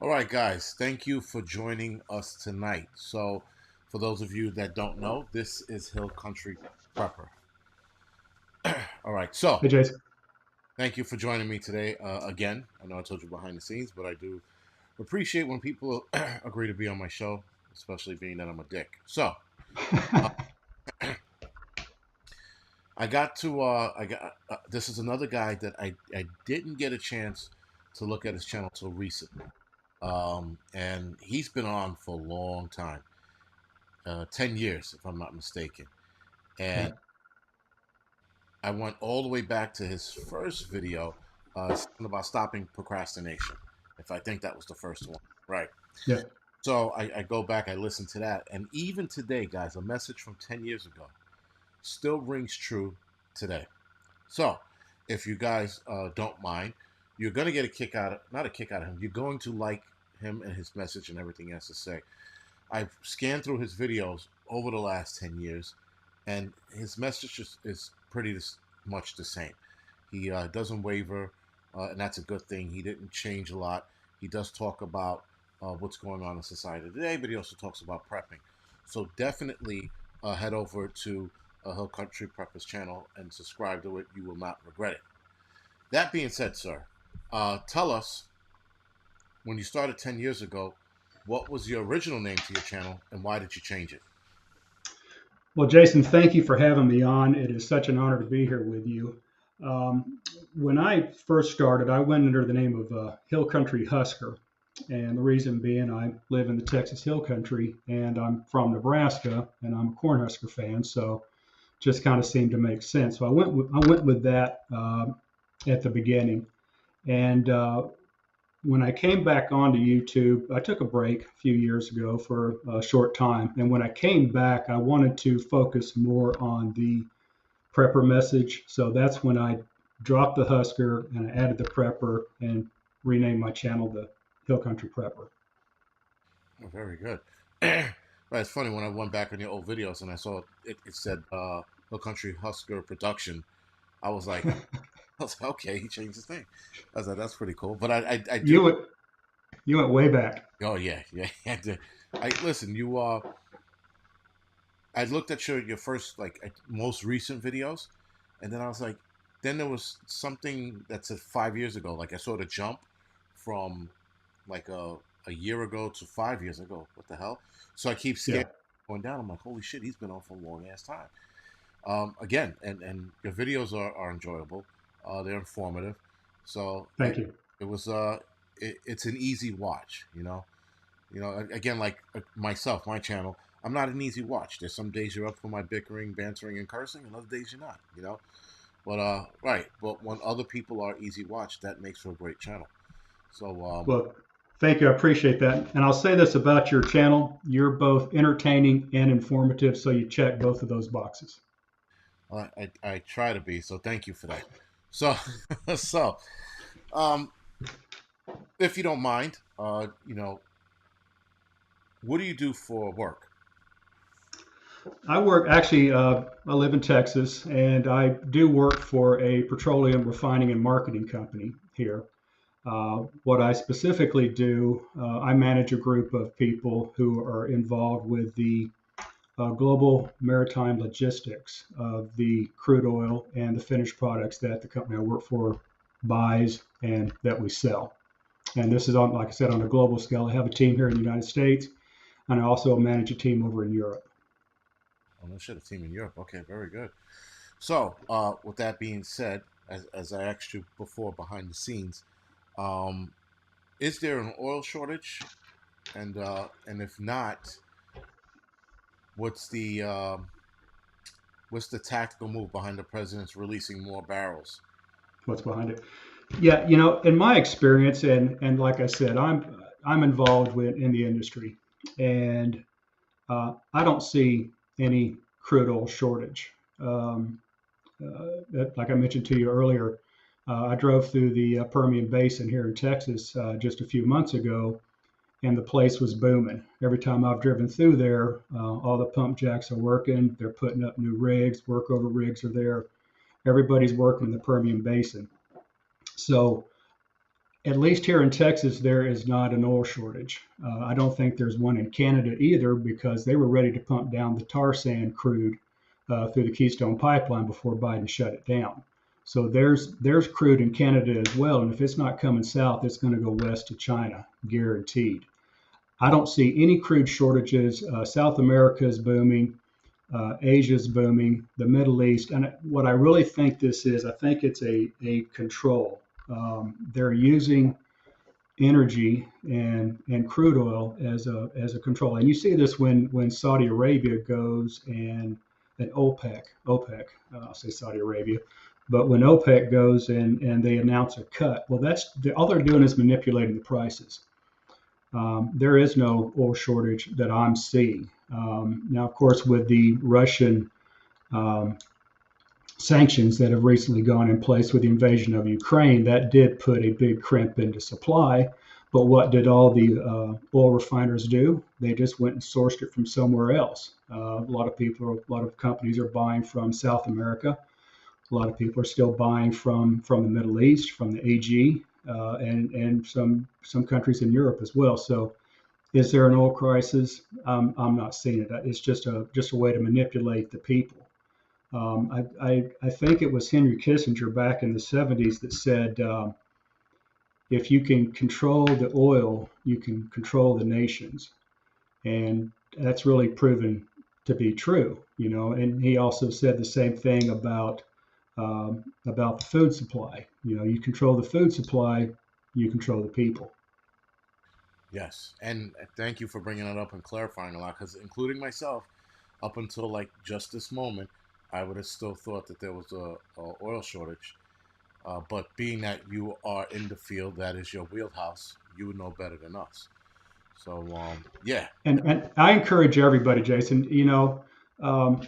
All right, guys, thank you for joining us tonight. So, for those of you that don't know, this is Hill Country Prepper. All right, so Hey, Jason. thank you for joining me today again. I know I told you behind the scenes, but I do appreciate when people agree to be on my show, especially being that I'm a dick. So, uh, I got, this is another guy that I didn't get a chance to look at his channel till recently. And he's been on for a long time. 10 years, if I'm not mistaken. Okay. And I went all the way back to his first video, something about stopping procrastination. If I think that was the first one. Right. Yeah. So I go back, I listen to that. And even today, guys, a message from 10 years ago still rings true today. So if you guys don't mind, you're going to get a kick out of, not a kick out of him, you're going to like him and his message and everything he has to say. I've scanned through his videos over the last 10 years, and his message is pretty much the same. He doesn't waver, and that's a good thing. He didn't change a lot. He does talk about what's going on in society today, but he also talks about prepping. So definitely head over to Hill Country Prepper's channel and subscribe to it. You will not regret it. That being said, sir, tell us when you started 10 years ago, what was your original name to your channel and why did you change it? Well, Jason, thank you for having me on. It is such an honor to be here with you. When I first started, I went under the name of Hill Country Husker. And the reason being, I live in the Texas Hill Country and I'm from Nebraska and I'm a Cornhusker fan. So just kind of seemed to make sense. So I went with that at the beginning. And when I came back onto YouTube, I took a break a few years ago for a short time. And when I came back, I wanted to focus more on the prepper message. So that's when I dropped the Husker and I added the prepper and renamed my channel the Hill Country Prepper. Oh, very good. But it's funny when I went back on your old videos and I saw it said Hill Country Husker Production. I was like, okay, he changed his name. I was like, that's pretty cool. But I do. You went, you went way back. Oh yeah, yeah. I did. I listen. I looked at your first most recent videos, and then I was like, then there was something that said 5 years ago. Like I saw the jump from like a year ago to 5 years ago. What the hell? So I keep Yeah. scanning going down. I'm like, holy shit, he's been on for a long ass time. Again, and your videos are enjoyable. They're informative. So Thank you. it was it's an easy watch. Again, like myself, my channel. I'm not an easy watch. There's some days you're up for my bickering, bantering, and cursing, and other days you're not. But right. But when other people are easy watch, that makes for a great channel. So Well, thank you. I appreciate that. And I'll say this about your channel. You're both entertaining and informative. So you check both of those boxes. I try to be. So thank you for that. So so um, if you don't mind, what do you do for work? I work actually, I live in Texas and I do work for a petroleum refining and marketing company here. What I specifically do, I manage a group of people who are involved with the global maritime logistics of the crude oil and the finished products that the company I work for buys and that we sell. And this is on, like I said, on a global scale. I have a team here in the United States, and I also manage a team over in Europe. Oh no shit, a team in Europe. Okay, very good. So, with that being said, as I asked you before behind the scenes, um, is there an oil shortage? And if not, what's the what's the tactical move behind the president's releasing more barrels? What's behind it? Yeah, in my experience, and like I said, I'm involved with in the industry, and I don't see any crude oil shortage. Um, like I mentioned to you earlier, I drove through the Permian Basin here in Texas just a few months ago, and the place was booming. Every time I've driven through there, all the pump jacks are working. They're putting up new rigs, workover rigs are there. Everybody's working in the Permian Basin. So at least here in Texas, there is not an oil shortage. I don't think there's one in Canada either because they were ready to pump down the tar sand crude through the Keystone Pipeline before Biden shut it down. So there's crude in Canada as well, and if it's not coming south, it's going to go west to China, guaranteed. I don't see any crude shortages. South America is booming. Asia's booming. The Middle East. And what I really think this is, I think it's a control. They're using energy and crude oil as a control. And you see this when Saudi Arabia goes and OPEC, I'll say Saudi Arabia, but when OPEC goes and they announce a cut, well, all they're doing is manipulating the prices. There is no oil shortage that I'm seeing. Now, of course, with the Russian um, sanctions that have recently gone in place with the invasion of Ukraine, that did put a big crimp into supply. But what did all the oil refiners do? They just went and sourced it from somewhere else. A lot of companies are buying from South America. A lot of people are still buying from the Middle East, from the AG, and some countries in Europe as well. So, is there an oil crisis? I'm not seeing it. It's just a way to manipulate the people. I think it was Henry Kissinger back in the 70s that said, if you can control the oil, you can control the nations. And that's really proven to be true, you know. And he also said the same thing about the food supply. You know, you control the food supply, you control the people. Yes, and thank you for bringing it up and clarifying a lot, because including myself, up until like just this moment, I would have still thought that there was a oil shortage. But being that you are in the field, that is your wheelhouse, you would know better than us. So yeah, And I encourage everybody, Jason. You know, um,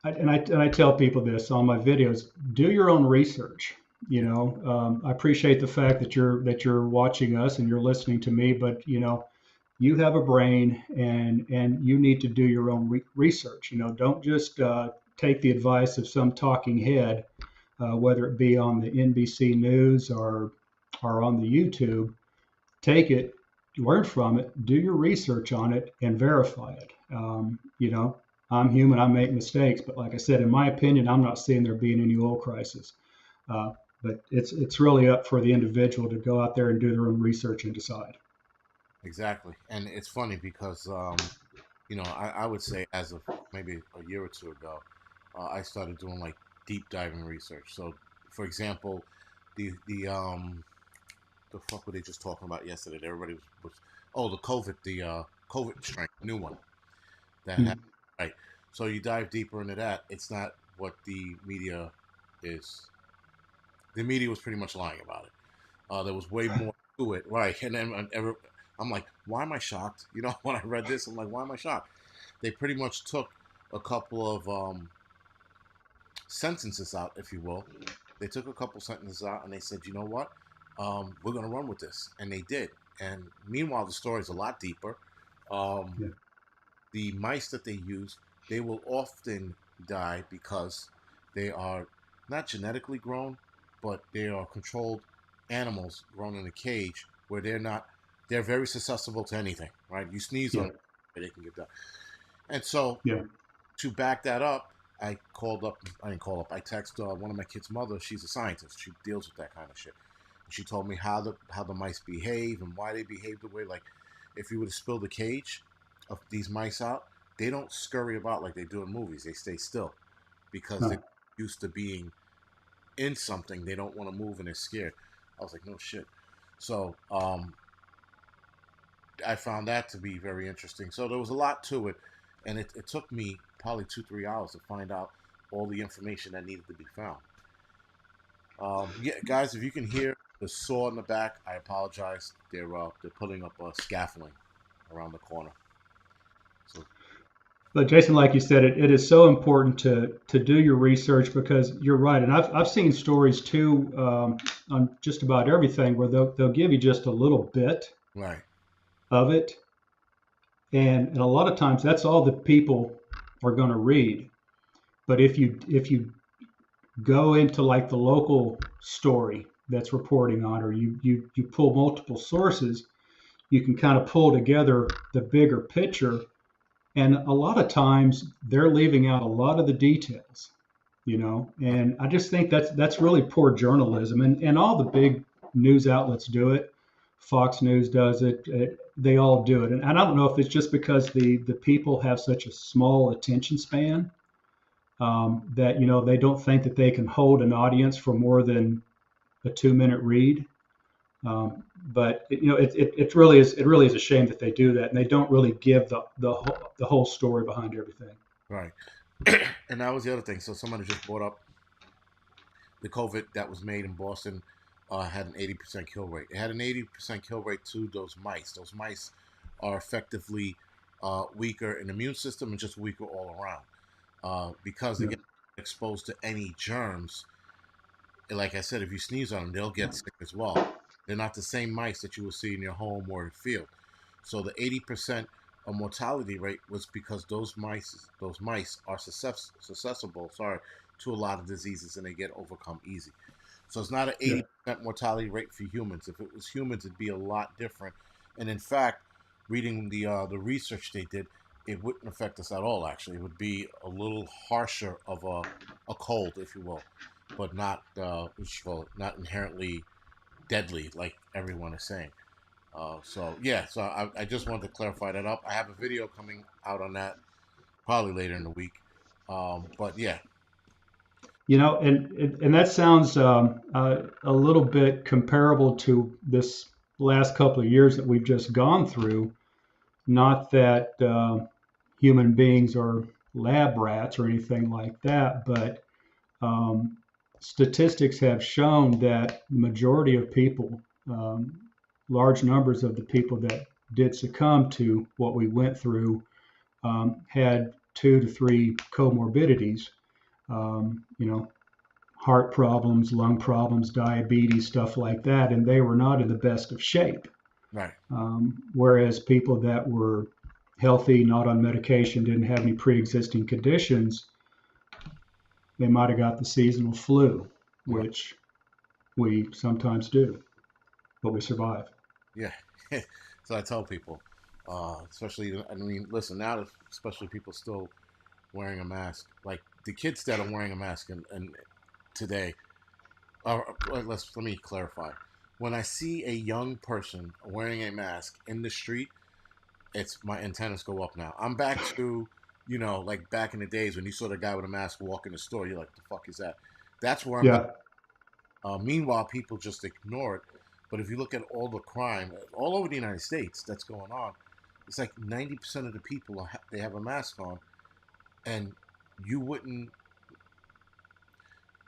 and I tell people this on my videos: do your own research. You know, I appreciate the fact that you're watching us and you're listening to me, but you know, you have a brain and you need to do your own research. You know, don't just take the advice of some talking head, whether it be on the NBC News or on the YouTube. Take it, learn from it, do your research on it, and verify it. You know, I'm human, I make mistakes, but like I said, in my opinion, I'm not seeing there being any oil crisis. Uh, but it's really up for the individual to go out there and do their own research and decide. exactly. And it's funny because I would say as of maybe a year or two ago, I started doing like deep diving research. So, for example, the fuck were they just talking about yesterday? Everybody was oh, the COVID strain, new one that Hmm. happened. Right. So you dive deeper into that. It's not what the media is. The media was pretty much lying about it. There was way more to it, right? And then I'm like, why am I shocked? You know, when I read this, I'm like, why am I shocked? They pretty much took a couple of sentences out, if you will. They took a couple sentences out and they said, you know what? We're going to run with this. And they did. And meanwhile, the story is a lot deeper. Um, Yeah. the mice that they use, they will often die because they are not genetically grown, but they are controlled animals grown in a cage where they're very susceptible to anything, right? You sneeze on Yeah. them, they can get done. And so Yeah. to back that up, I didn't call up, I texted one of my kids' mother. She's a scientist. She deals with that kind of shit. And she told me how the mice behave and why they behave the way. Like, if you were to spill the cage of these mice out, they don't scurry about like they do in movies. They stay still because they're No. used to being in something. They don't want to move and they're scared. I was like, no shit. So I found that to be very interesting. So there was a lot to it, and it took me probably 2 3 hours to find out all the information that needed to be found. Yeah, guys, if you can hear the saw in the back, I apologize. They're putting up a scaffolding around the corner. So But Jason, like you said, it is so important to do your research because you're right. And I've seen stories too on just about everything where they'll give you just a little bit right, of it. And a lot of times that's all that people are going to read. But if you go into like the local story, that's reporting on, or you pull multiple sources, you can kind of pull together the bigger picture. And a lot of times they're leaving out a lot of the details, and I just think that's really poor journalism. And all the big news outlets do it. Fox News does it. They all do it. And I don't know if it's just because the people have such a small attention span, that they don't think that they can hold an audience for more than a 2-minute read. But it really is a shame that they do that, and they don't really give the whole story behind everything. Right. And that was the other thing. So somebody just brought up the COVID that was made in Boston had an 80% kill rate. It had an 80% kill rate to those mice. Those mice are effectively weaker in the immune system and just weaker all around because they Yeah. get exposed to any germs. Like I said, if you sneeze on them, they'll get sick as well. They're not the same mice that you will see in your home or in field. So the 80% of mortality rate was because those mice are susceptible, to a lot of diseases, and they get overcome easy. So it's not an Yeah. 80% mortality rate for humans. If it was humans, it'd be a lot different. And in fact, reading the research they did, it wouldn't affect us at all. Actually, it would be a little harsher of a cold, if you will, but not not inherently deadly like everyone is saying. So yeah, so I just wanted to clarify that up. I have a video coming out on that probably later in the week. But yeah, And that sounds a little bit comparable to this last couple of years that we've just gone through. Not that human beings are lab rats or anything like that, but um, statistics have shown that the majority of people, large numbers of the people that did succumb to what we went through, had 2 to 3 comorbidities. You know, heart problems, lung problems, diabetes, stuff like that, and they were not in the best of shape. right, Whereas people that were healthy, not on medication, didn't have any pre-existing conditions, they might have got the seasonal flu, right, which we sometimes do, but we survive. yeah. So I tell people, especially, I mean, listen, now that especially people still wearing a mask, like the kids that are wearing a mask and today, let me clarify. When I see a young person wearing a mask in the street, it's my antennas go up now. I'm back to, like back in the days when you saw the guy with a mask walk in the store. You're like, the fuck is that? That's where I'm back. Yeah, Meanwhile, people just ignore it. But if you look at all the crime all over the United States that's going on, it's like 90% of the people they have a mask on, and you wouldn't.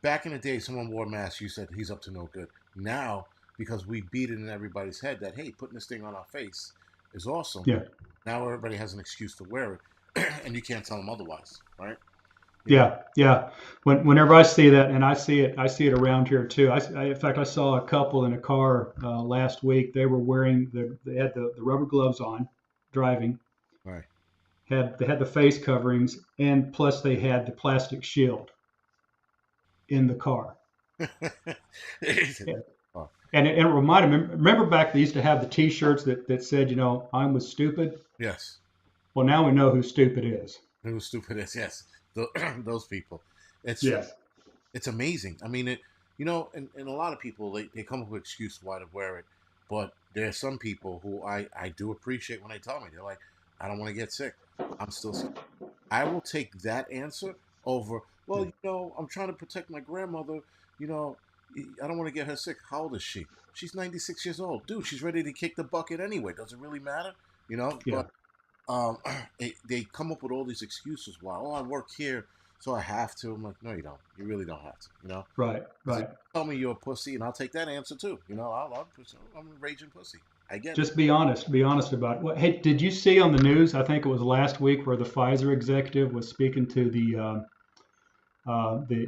Back in the day, someone wore a mask. You said he's up to no good. Now, because we beat it in everybody's head that hey, putting this thing on our face is awesome. yeah, Now everybody has an excuse to wear it, and you can't tell them otherwise, right? You know, yeah. Whenever I see that, and I see it around here too. In fact, I saw a couple in a car last week. They were wearing they had the rubber gloves on, driving. right? They had the face coverings, and plus they had the plastic shield in the car. Yeah. Oh, And it reminded me. Remember back they used to have the T-shirts that said, "I'm was stupid." yes, Well, now we know who stupid is. who stupid is yes, those people. It's Yes. it's amazing. I mean, and a lot of people they come up with excuse why to wear it, but there are some people who I do appreciate when they tell me they're like, I don't want to get sick. I'm still sick. I will take that answer over. Well, Yeah. I'm trying to protect my grandmother. You know, I don't want to get her sick. How old is she? She's 96 years old, dude. She's ready to kick the bucket anyway. Does it really matter? Yeah. But um, they come up with all these excuses. Why? Oh, I work here, so I have to. I'm like, no, you don't. You really don't have to. Right. Because if Right. you tell me you're a pussy, and I'll take that answer too. I'm a raging pussy. I get it. Just be honest. Be honest about it. Hey, did you see on the news? I think it was last week where the Pfizer executive was speaking to the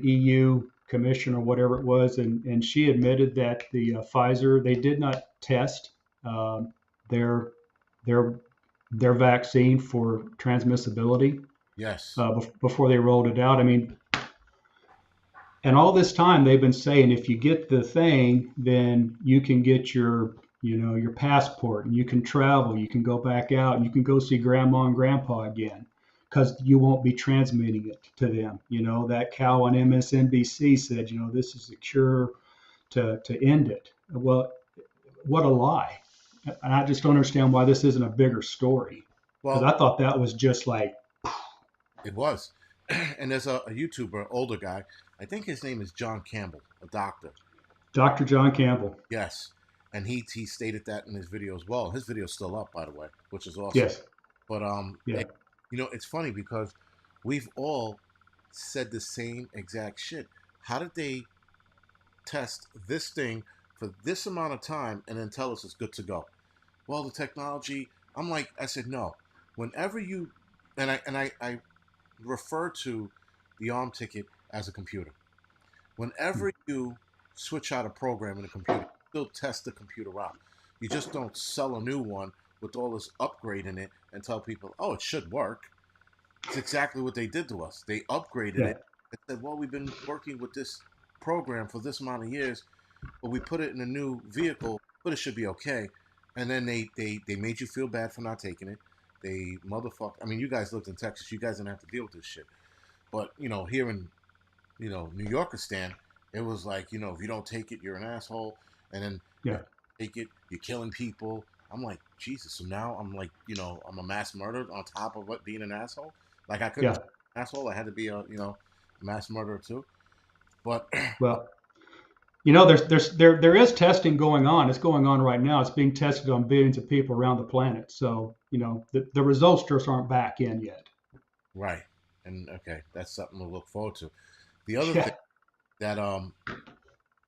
EU commission or whatever it was, and she admitted that the Pfizer they did not test um, their their their vaccine for transmissibility Yes. before they rolled it out. I mean, And all this time they've been saying if you get the thing, then you can get your your passport and you can travel, you can go back out and you can go see grandma and grandpa again because you won't be transmitting it to them. That cow on MSNBC said, this is the cure to end it. Well, what a lie. And I just don't understand why this isn't a bigger story because Well, I thought that was just like, it was. And there's a YouTuber, older guy. I think his name is John Campbell, a doctor. Dr. John Campbell. Yes, and he stated that in his video as well. His video's still up, by the way, which is awesome. Yes. But Yeah. it's funny because we've all said the same exact shit. How did they test this thing for this amount of time and then tell us it's good to go? Well, the technology. I said no. Whenever you, and I refer to the arm ticket as a computer. Hmm. Whenever you switch out a program in a computer, you still test the computer out. You just don't sell a new one with all this upgrade in it and tell people, oh, it should work. It's exactly what they did to us. They upgraded Yeah. it and said, well, we've been working with this program for this amount of years, but we put it in a new vehicle, but it should be okay. And then they made you feel bad for not taking it. They motherfucker. I mean, you guys lived in Texas. You guys didn't have to deal with this shit. But here in New Yorkistan, it was like if you don't take it, you're an asshole, and then if Yeah. you take it, you're killing people. I'm like Jesus. So now I'm like I'm a mass murderer on top of what being an asshole. Like I couldn't Yeah. be an asshole. I had to be a a mass murderer too. But Well, there is testing going on. It's going on right now. It's being tested on billions of people around the planet. So, the results just aren't back in yet. right, and okay, that's something to look forward to. The other thing Yeah. that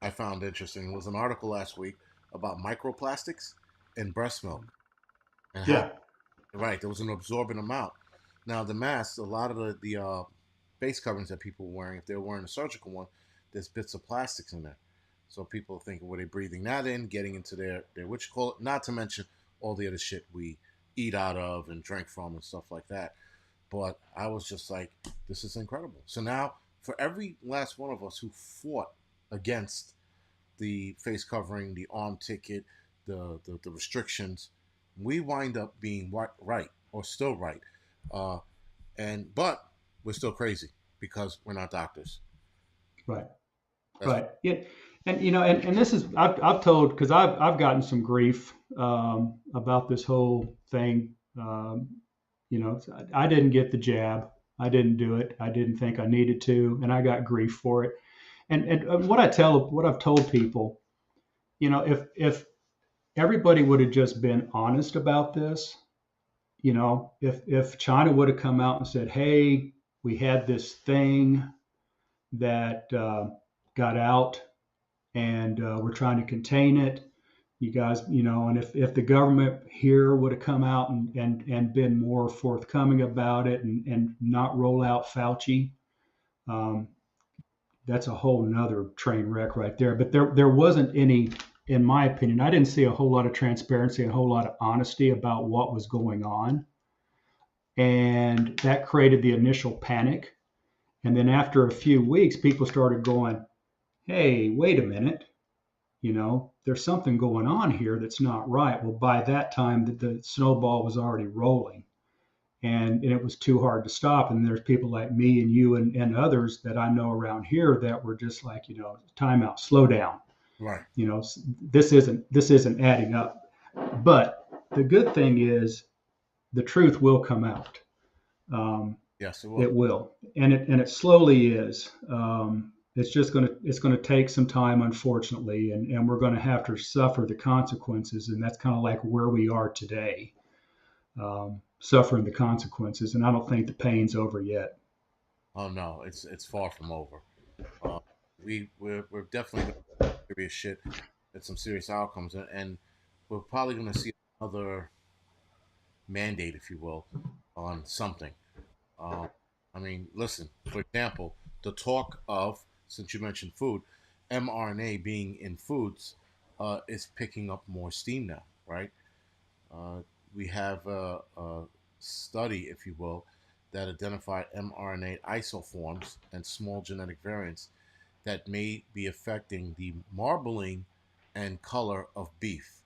I found interesting was an article last week about microplastics in breast milk and how Yeah. right there was an absorbent amount. Now the masks, a lot of the face coverings that people were wearing, if they're wearing a surgical one, there's bits of plastics in there. So people are thinking, were they breathing that in, getting into their what you call it? Not to mention all the other shit we eat out of and drink from and stuff like that. But I was just like, this is incredible. So now, for every last one of us who fought against the face covering, the arm ticket, the restrictions, we wind up being right or still right. Uh, but we're still crazy because we're not doctors. Right. That's Right. Yeah. And and this is I've told because I've gotten some grief about this whole thing. I didn't get the jab. I didn't do it. I didn't think I needed to, and I got grief for it. And what I've told people, if everybody would have just been honest about this, if China would have come out and said, "Hey, we had this thing that got out, and we're trying to contain it. You guys, and if the government here would have come out and been more forthcoming about it and not roll out Fauci, um, that's a whole nother train wreck right there. But there wasn't any, in my opinion, I didn't see a whole lot of transparency and a whole lot of honesty about what was going on. And that created the initial panic. And then after a few weeks, people started going, hey, wait a minute, there's something going on here that's not right. Well, by that time, the snowball was already rolling, and it was too hard to stop. And there's people like me and you and others that I know around here that were just like, time out, slow down. right. This isn't adding up. But the good thing is the truth will come out. Um, Yes, it will. It will, and it slowly is. It's gonna take some time, unfortunately, and we're gonna have to suffer the consequences, and that's kind of like where we are today, suffering the consequences. And I don't think the pain's over yet. Oh no, it's far from over. Uh, we're definitely going to serious shit and some serious outcomes, and we're probably going to see another mandate, if you will, on something. Uh, I mean, listen, for example, the talk of, since you mentioned food, mRNA being in foods is picking up more steam now, right? Uh, we have a study, if you will, that identified mRNA isoforms and small genetic variants that may be affecting the marbling and color of beef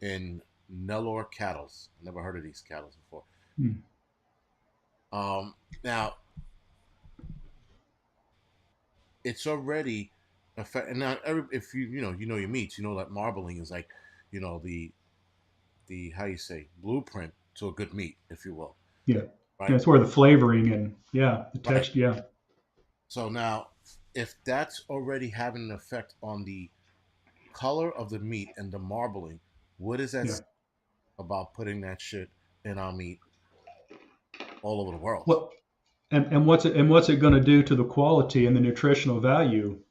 in Nelore cattle. Never heard of these cattle before. Hmm. Now it's already affect. And now, if you know your meats, you know that marbling is like, the how you say blueprint to a good meat, if you will, Yeah. right? That's where the flavoring and yeah, the Right. text. Yeah. So now, if that's already having an effect on the color of the meat and the marbling, what does that Yeah. say about putting that shit in our meat all over the world? What and what's it going to do to the quality and the nutritional value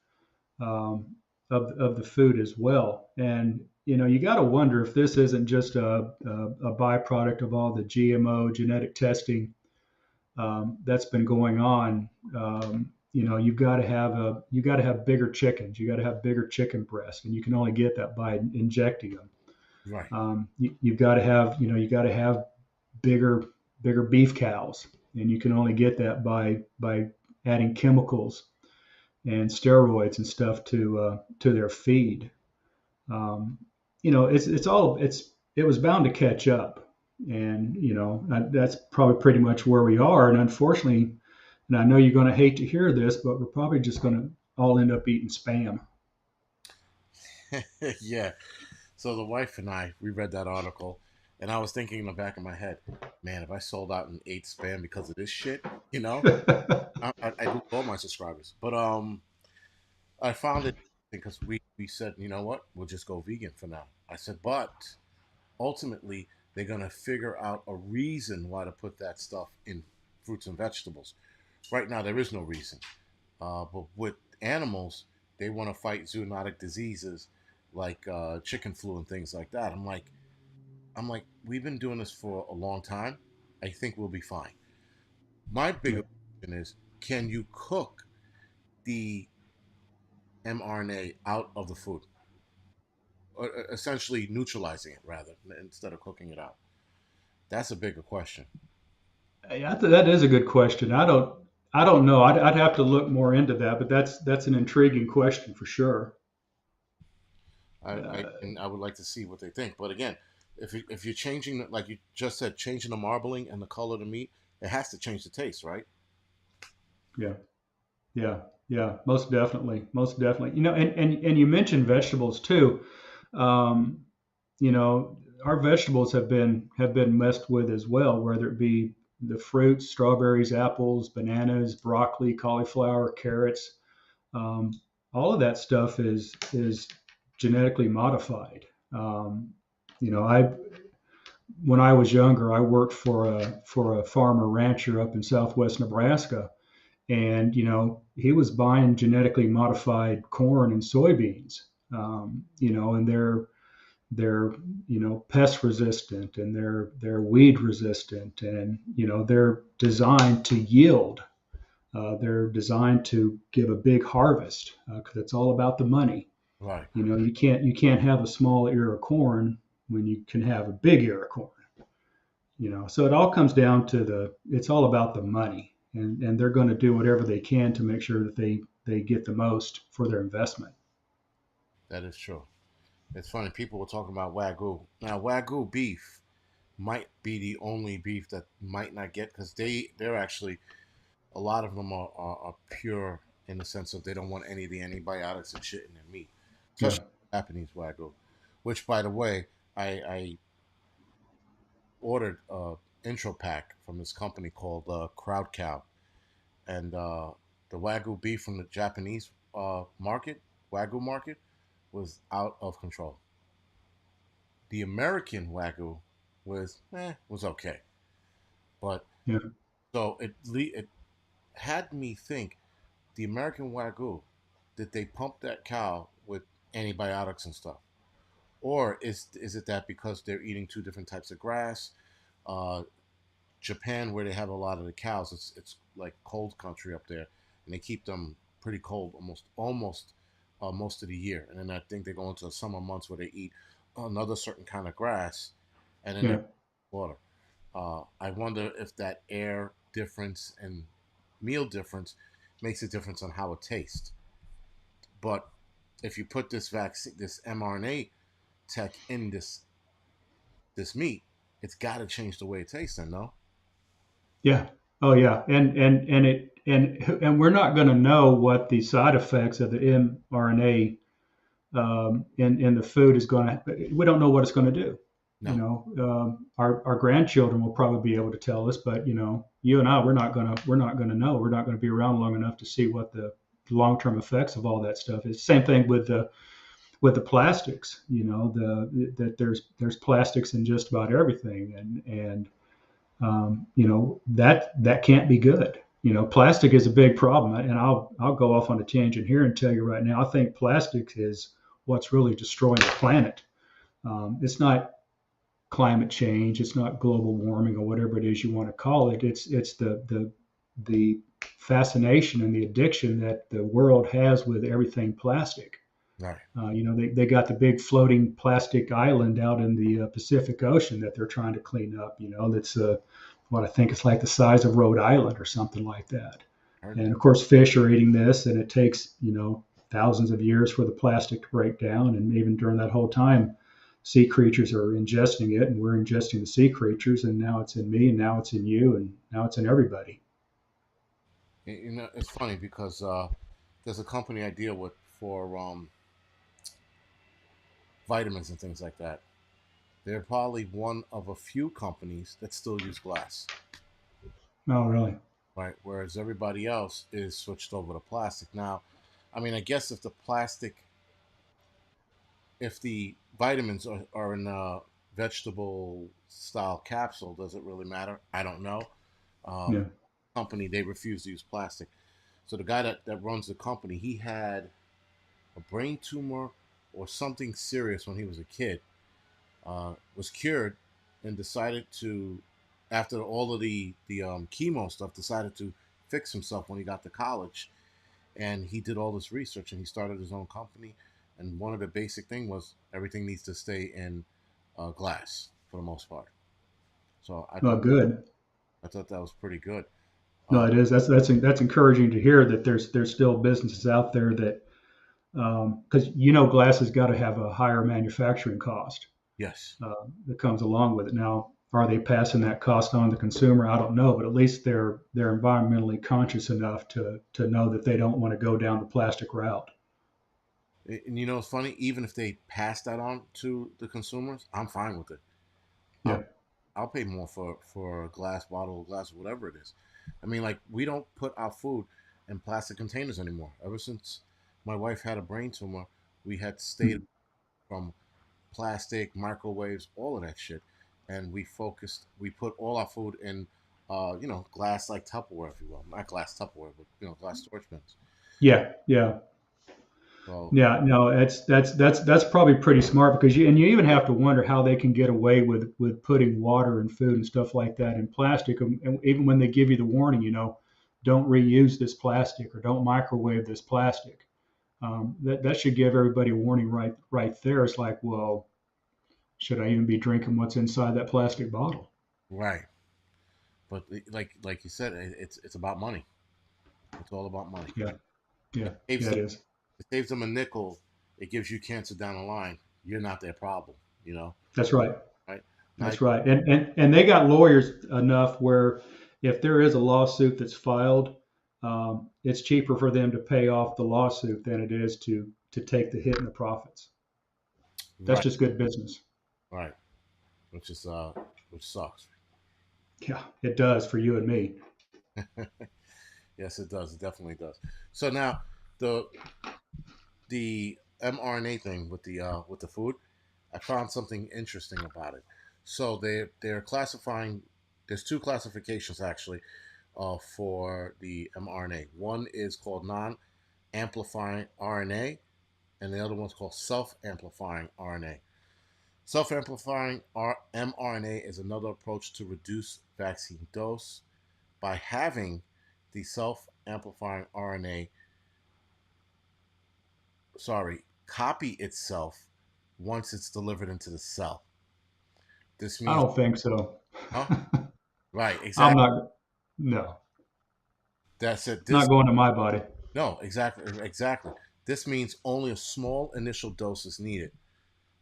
um, of the food as well? And you got to wonder if this isn't just a byproduct of all the GMO genetic testing that's been going on. You've got to have bigger chickens. You got to have bigger chicken breasts, and you can only get that by injecting them. Right. You've got to have bigger bigger beef cows, and you can only get that by adding chemicals and steroids and stuff to their feed. Um, it was bound to catch up, and that's probably pretty much where we are. And unfortunately, and I know you're going to hate to hear this, but we're probably just going to all end up eating spam. Yeah. So the wife and I, we read that article, and I was thinking in the back of my head, man, if I sold out and ate spam because of this shit, you know, I lose all my subscribers. But I found it because we said, you know what, we'll just go vegan for now. I said, but ultimately they're gonna figure out a reason why to put that stuff in fruits and vegetables. Right now, there is no reason. But with animals, they want to fight zoonotic diseases like chicken flu and things like that. I'm like, we've been doing this for a long time. I think we'll be fine. My Yeah. bigger question is, can you cook the mRNA out of the food, or essentially neutralizing it rather instead of cooking it out? That's a bigger question. Yeah, that is a good question. I don't know. I'd have to look more into that, but that's an intriguing question for sure. And I would like to see what they think. But again, if you're changing, like you just said, changing the marbling and the color of the meat, it has to change the taste, right? Yeah, yeah, yeah. Most definitely, most definitely. And you mentioned vegetables too. Um, our vegetables have been messed with as well, whether it be the fruits, strawberries, apples, bananas, broccoli, cauliflower, carrots. Um, all of that stuff is genetically modified. Um, I when I was younger, I worked for a farmer rancher up in Southwest Nebraska, and he was buying genetically modified corn and soybeans. And they're pest resistant, and they're weed resistant, and they're designed to yield. They're designed to give a big harvest because it's all about the money. Right. You can't have a small ear of corn when you can have a big ear of corn. So it all comes down to it's all about the money, and they're going to do whatever they can to make sure that they get the most for their investment. That is true. It's funny. People were talking about wagyu. Now, wagyu beef might be the only beef that might not get because they're actually a lot of them are pure in the sense of they don't want any of the antibiotics and shit in their meat, Yeah, especially Japanese wagyu. Which, by the way, I ordered a intro pack from this company called Crowd Cow, and the wagyu beef from the Japanese market, wagyu market, was out of control. The American wagyu was okay, but yeah, so it had me think the American wagyu, did they pump that cow with antibiotics and stuff, or is it that because they're eating two different types of grass? Uh, Japan, where they have a lot of the cows, it's like cold country up there, and they keep them pretty cold almost most of the year. And then I think they go into the summer months where they eat another certain kind of grass, and then they yeah. water. I wonder if that air difference and meal difference makes a difference on how it tastes. But if you put this vaccine, this mRNA tech in this meat, it's got to change the way it tastes. Then, no, Yeah. Oh yeah. And we're not going to know what the side effects of the mRNA in the food is going to. We don't know what it's going to do. You no, know, our grandchildren will probably be able to tell us, but you know, you and I, we're not gonna know. We're not going to be around long enough to see what the long-term effects of all that stuff is. Same thing with the plastics. You know, that there's plastics in just about everything, and you know that can't be good. You know, plastic is a big problem, and I'll go off on a tangent here and tell you right now. I think plastic is what's really destroying the planet. It's not climate change, it's not global warming or whatever it is you want to call it. It's the fascination and the addiction that the world has with everything plastic. right. You know, they got the big floating plastic island out in the Pacific Ocean that they're trying to clean up. You know, that's what I think it's like the size of Rhode Island or something like that. Heard And that. of course, fish are eating this, and it takes, you know, thousands of years for the plastic to break down. And even during that whole time, sea creatures are ingesting it, and we're ingesting the sea creatures. And now it's in me, and now it's in you, and now it's in everybody. You know, it's funny because there's a company I deal with for vitamins and things like that. They're probably one of a few companies that still use glass, Oh, really? right? Whereas everybody else is switched over to plastic. Now, I mean, I guess if the vitamins are in a vegetable style capsule, does it really matter? I don't know. Yeah. Company, they refuse to use plastic. So the guy that runs the company, he had a brain tumor or something serious when he was a kid, was cured, and decided to, after all of the chemo stuff, decided to fix himself when he got to college, and he did all this research and he started his own company. And one of the basic thing was everything needs to stay in glass for the most part. So Oh, good. I thought that was pretty good. No, Uh, it is. That's encouraging to hear that there's still businesses out there that because you know glass has got to have a higher manufacturing cost yes, that comes along with it. Now, are they passing that cost on to the consumer? I don't know, but at least they're environmentally conscious enough to know that they don't want to go down the plastic route. and you know it's funny. Even if they pass that on to the consumers, I'm fine with it. Yeah, I'll I'll pay more for a glass bottle, glass, whatever it is. I mean, like we don't put our food in plastic containers anymore. Ever since my wife had a brain tumor, we had stayed from plastic, microwaves, all of that shit, and we put all our food in, glass like Tupperware, if you will, not glass Tupperware, but glass storage bins. yeah, yeah. So Yeah, no, that's probably pretty smart because you even have to wonder how they can get away with putting water and food and stuff like that in plastic, and even when they give you the warning, you know, don't reuse this plastic or don't microwave this plastic. That should give everybody a warning right there. It's like, well, should I even be drinking what's inside that plastic bottle? right, but like you said, it's about money. It's all about money. Yeah, yeah, It saves yeah, them, it is. it saves them a nickel. It gives you cancer down the line. You're not their problem, That's right. right? Now, That's right. And they got lawyers enough where if there is a lawsuit that's filed, it's cheaper for them to pay off the lawsuit than it is to take the hit in the profits. That's right, just good business. right, which is which sucks. Yeah, it does for you and me. Yes, it does. It definitely does. So now the the mRNA thing with the food, I found something interesting about it. So they're classifying. There's two classifications actually, for the mRNA. One is called non-amplifying RNA, and the other one's called self-amplifying RNA. Self-amplifying mRNA is another approach to reduce vaccine dose by having the self-amplifying RNA, copy itself once it's delivered into the cell. This I means, don't think so. huh? Right, I'm exactly. not. No, That's it. not going to my body. No, exactly, exactly. This means only a small initial dose is needed,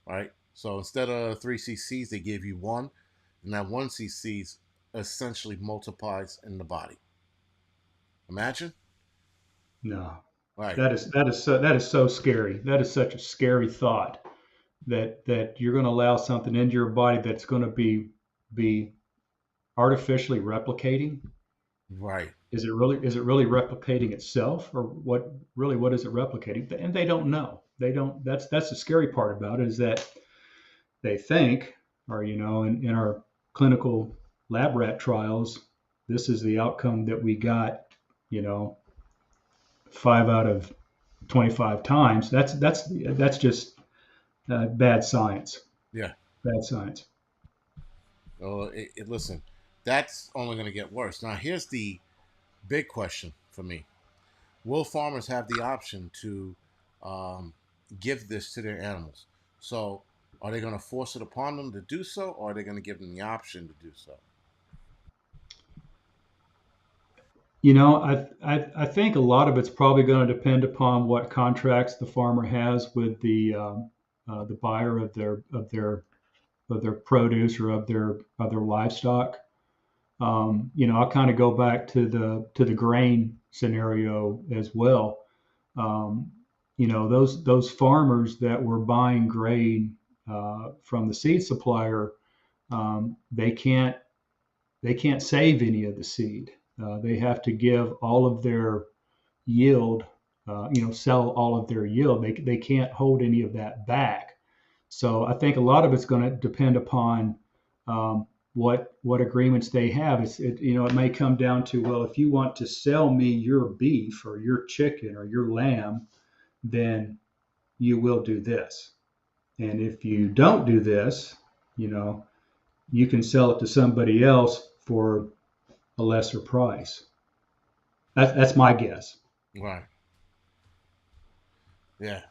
right? So instead of 3 cc's, they give you one, and that 1 cc's essentially multiplies in the body. Imagine, No, right? that is so scary. That is such a scary thought that you're going to allow something into your body that's going to be artificially replicating. Right, Is it really replicating itself, or what is it replicating? And they don't know. They don't. That's the scary part about it, is that they think, or in our clinical lab rat trials, this is the outcome that we got. You know, 5 out of 25 times. That's just bad science. yeah. Bad science. Listen, that's only going to get worse. Now, here's the big question for me: will farmers have the option to um, give this to their animals? So, are they going to force it upon them to do so, or are they going to give them the option to do so? I think a lot of it's probably going to depend upon what contracts the farmer has with the buyer of their produce, or of their livestock. I'll kind of go back to the grain scenario as well. Um, those farmers that were buying grain from the seed supplier, they can't save any of the seed. They have to give all of their yield, sell all of their yield. They can't hold any of that back. So I think a lot of it's going to depend upon what agreements they have. It may come down to, well, if you want to sell me your beef or your chicken or your lamb, then you will do this. And if you don't do this, you know, you can sell it to somebody else for a lesser price. That's my guess. Right. Yeah.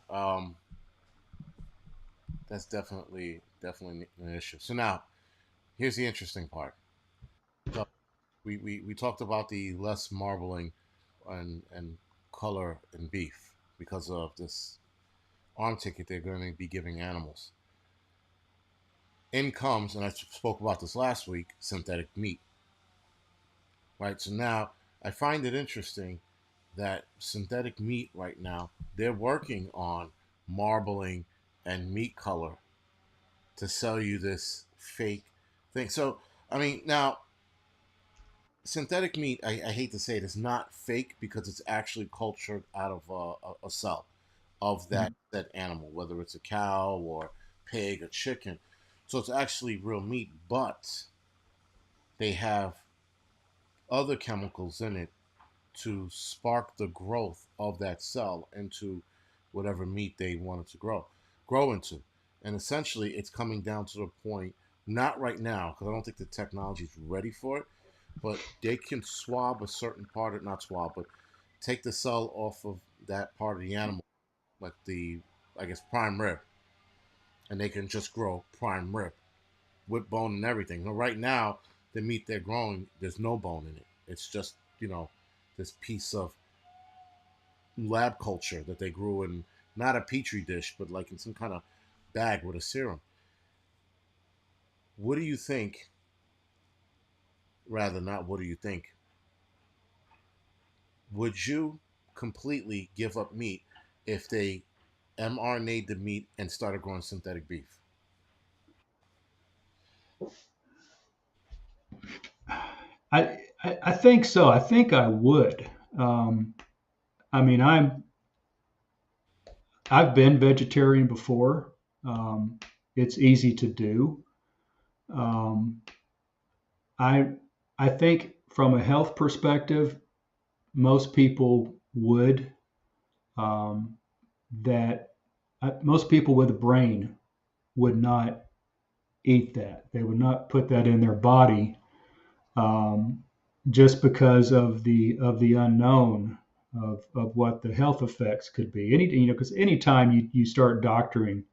That's definitely an issue. So now, here's the interesting part. So we talked about the less marbling and color in beef because of this arm ticket they're going to be giving animals. In comes, and I spoke about this last week, synthetic meat. Right. So now I find it interesting that synthetic meat right now they're working on marbling and meat color to sell you this fake thing. So I mean now synthetic meat, I hate to say it, is not fake because it's actually cultured out of a cell of that animal, whether it's a cow or pig or chicken. So it's actually real meat, but they have other chemicals in it to spark the growth of that cell into whatever meat they want it to grow into. And essentially, it's coming down to the point, not right now, because I don't think the technology is ready for it, but they can swab a certain part of, not swab, but take the cell off of that part of the animal, like the, I guess, prime rib, and they can just grow prime rib with bone and everything. Now, right now, the meat they're growing, there's no bone in it. It's just, this piece of lab culture that they grew in, not a petri dish, but like in some kind of bag with a serum. What do you think? Rather, not what do you think? Would you completely give up meat if they mRNA'd the meat and started growing synthetic beef? I think so. I think I would. Um, I mean, I've been vegetarian before. It's easy to do. Um, I I think from a health perspective, most people would. Um, that Most people with a brain would not eat that. They would not put that in their body, um, just because of the unknown of what the health effects could be. Because anytime you start doctoring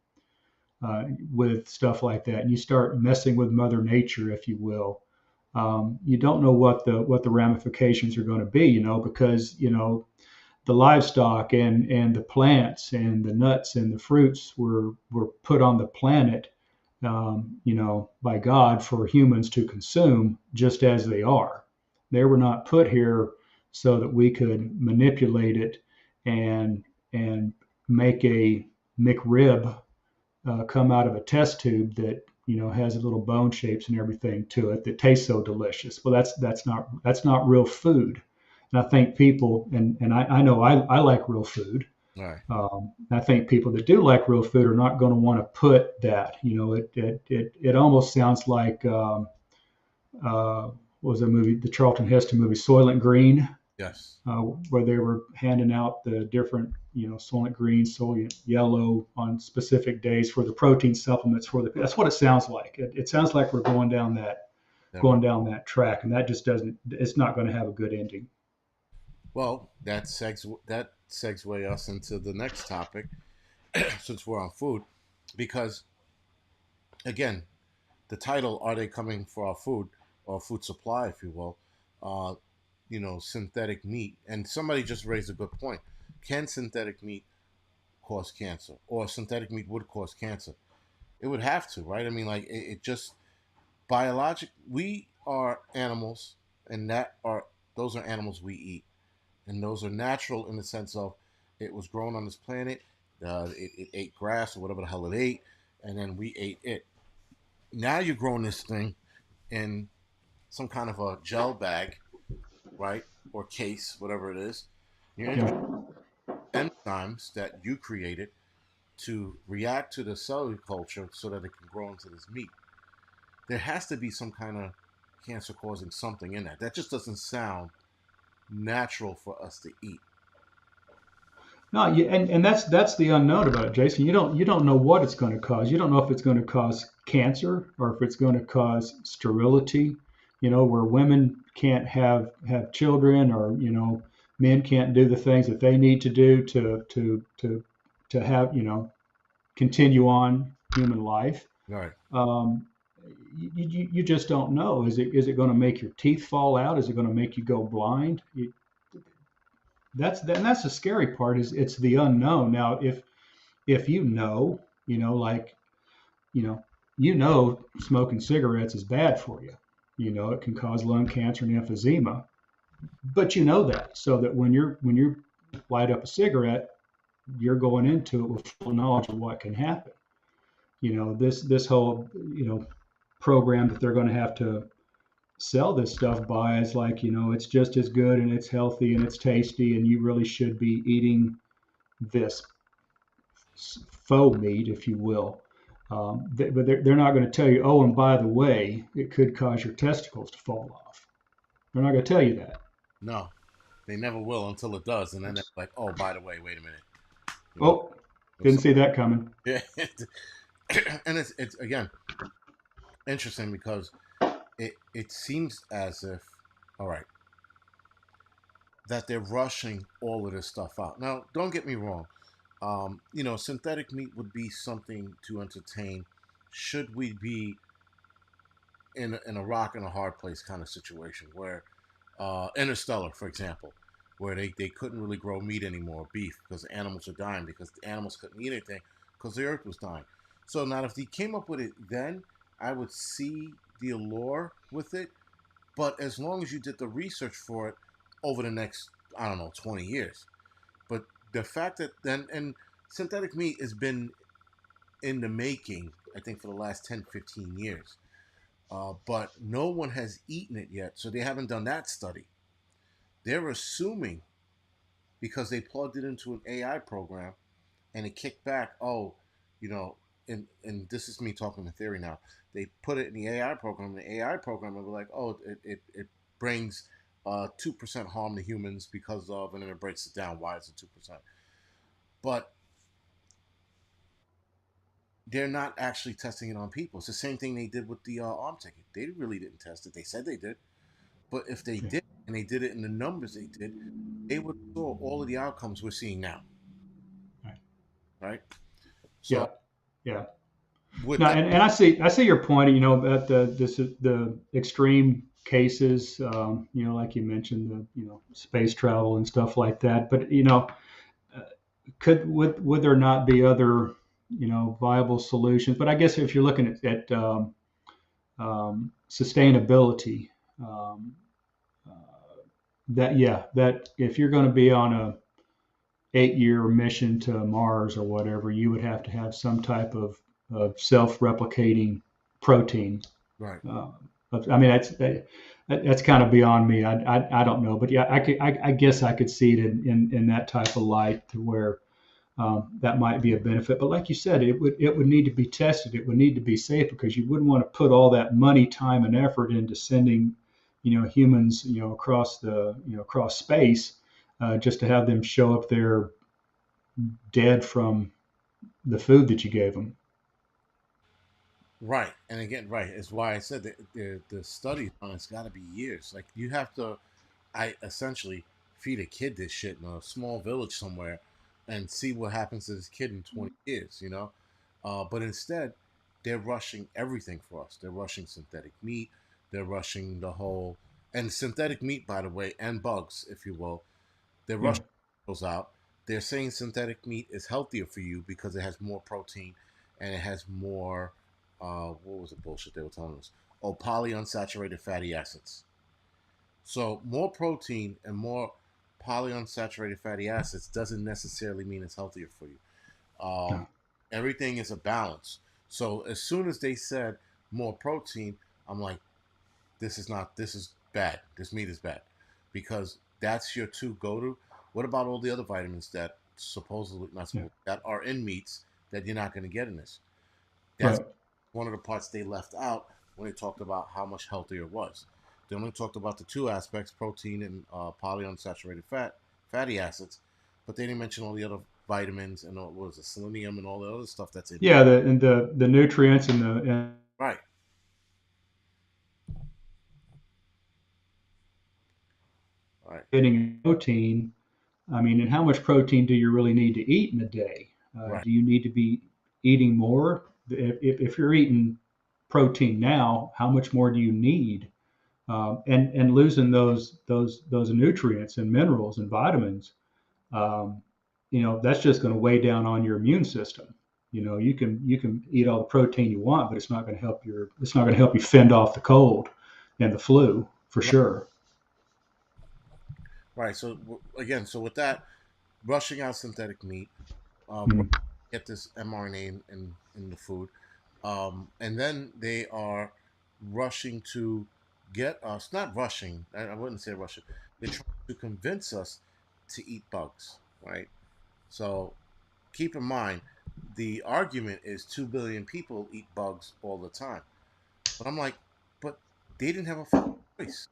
with stuff like that, and you start messing with Mother Nature, if you will, you don't know what the ramifications are going to be. Because the livestock and the plants and the nuts and the fruits were put on the planet, by God for humans to consume just as they are. They were not put here so that we could manipulate it and and make a McRib come out of a test tube that has little bone shapes and everything to it that tastes so delicious. Well, that's not real food. And I think people, and I know I like real food. All right. I think people that do like real food are not going to want to put that. It almost sounds like what was the movie, the Charlton Heston movie, Soylent Green, Yes. where they were handing out the different, Soylent Green, Soylent Yellow on specific days for the protein supplements for the. That's what it sounds like. It sounds like we're going down that Never. going down that track, and that just doesn't. It's not going to have a good ending. Well, that segue us into the next topic, since we're on food, because again, the title, "Are they coming for our food or food supply, if you will?" Uh, synthetic meat, and somebody just raised a good point. Can synthetic meat cause cancer, or synthetic meat would cause cancer? It would have to, right? I mean, like it just biologic. We are animals, and those are animals we eat, and those are natural in the sense of it was grown on this planet. It ate grass or whatever the hell it ate, and then we ate it. Now you're growing this thing in some kind of a gel bag, right, or case, whatever it is. You're introducing Yeah. enzymes that you created to react to the cellular culture so that it can grow into this meat. There has to be some kind of cancer causing something in that. That just doesn't sound natural for us to eat. No, and that's the unknown about it, Jason. You don't know what it's going to cause. You don't know if it's going to cause cancer or if it's going to cause sterility. Where women can't have children, or men can't do the things that they need to do to have continue on human life. Right. Um, you just don't know. Is it going to make your teeth fall out? Is it going to make you go blind? That's the scary part, is it's the unknown. Now, if like you know smoking cigarettes is bad for you. It can cause lung cancer and emphysema, but that, so that when you light up a cigarette, you're going into it with full knowledge of what can happen. This whole program that they're going to have to sell this stuff by is like, it's just as good and it's healthy and it's tasty, and you really should be eating this faux meat, if you will. But they're not going to tell you, oh, and by the way, it could cause your testicles to fall off. They're not going to tell you that. No, they never will until it does, and then they're like, "Oh, by the way, wait a minute." You know, Oh, didn't see that coming. yeah. And it's again interesting because it seems as if, all right, that they're rushing all of this stuff out. Now, don't get me wrong. Synthetic meat would be something to entertain. Should we be in a rock and a hard place kind of situation where Interstellar, for example, where they couldn't really grow meat anymore, beef, because the animals are dying, because the animals couldn't eat anything, because the earth was dying. So now if they came up with it then, I would see the allure with it. But as long as you did the research for it over the next, I don't know, 20 years. But the fact that then, and synthetic meat has been in the making, I think, for the last 10, 15 years. But no one has eaten it yet, so they haven't done that study. They're assuming, because they plugged it into an AI program and it kicked back, oh, you know, and this is me talking in theory now. They put it in the AI program, and the AI program will be like, oh, it brings 2% harm to humans because of, and then it breaks it down. Why is it 2%? But they're not actually testing it on people. It's the same thing they did with the arm ticket. They really didn't test it. They said they did, but if they Yeah. did, and they did it in the numbers they did, they would saw all of the outcomes we're seeing now, Right. right? Yeah. So Yeah. with No, that, and I see your point. At the extreme. cases, like you mentioned, space travel and stuff like that. But uh, would there not be other viable solutions? But I guess if you're looking at sustainability, um, that if you're going to be on a 8-year mission to Mars or whatever, you would have to have some type of self-replicating protein. Right. Uh, I mean, that's kind of beyond me. I don't know, but yeah, I guess I could see it in that type of light to where that might be a benefit. But like you said, it would need to be tested. It would need to be safe because you wouldn't want to put all that money, time, and effort into sending, humans, across space, just to have them show up there dead from the food that you gave them. Right. And again, right. It's why I said that the studies on it's got to be years. Like you have to, I essentially feed a kid this shit in a small village somewhere, and see what happens to this kid in 20 years. But instead, they're rushing everything for us. They're rushing synthetic meat. They're rushing the whole and synthetic meat, by the way, and bugs, if you will. They're Yeah. rushing those out. They're saying synthetic meat is healthier for you because it has more protein and it has more. What was the bullshit they were telling us? Oh, polyunsaturated fatty acids. So more protein and more polyunsaturated fatty acids doesn't necessarily mean it's healthier for you. Um, Yeah. Everything is a balance. So as soon as they said more protein, I'm like, this is not. This is bad. This meat is bad, because that's your two go to. What about all the other vitamins that supposedly not Yeah. supposed that are in meats that you're not going to get in this? That's Right. one of the parts they left out when they talked about how much healthier it was. They only talked about the two aspects: protein and polyunsaturated fatty acids, but they didn't mention all the other vitamins and what was the selenium and all the other stuff that's in meat. Yeah. The nutrients and Right, right, getting protein. I mean, and how much protein do you really need to eat in a day? right, Do you need to be eating more? If you're eating protein now, how much more do you need? And losing those nutrients and minerals and vitamins, um, that's just going to weigh down on your immune system. You can eat all the protein you want, but it's not going to help you fend off the cold and the flu for right, sure. right. So again, so with that, rushing out synthetic meat, Mm. get this mRNA in the food, and then they are rushing to get us. Not rushing. I wouldn't say rushing. They're trying to convince us to eat bugs, right? So keep in mind, the argument is 2 billion people eat bugs all the time. But I'm like, but they didn't have a fucking choice.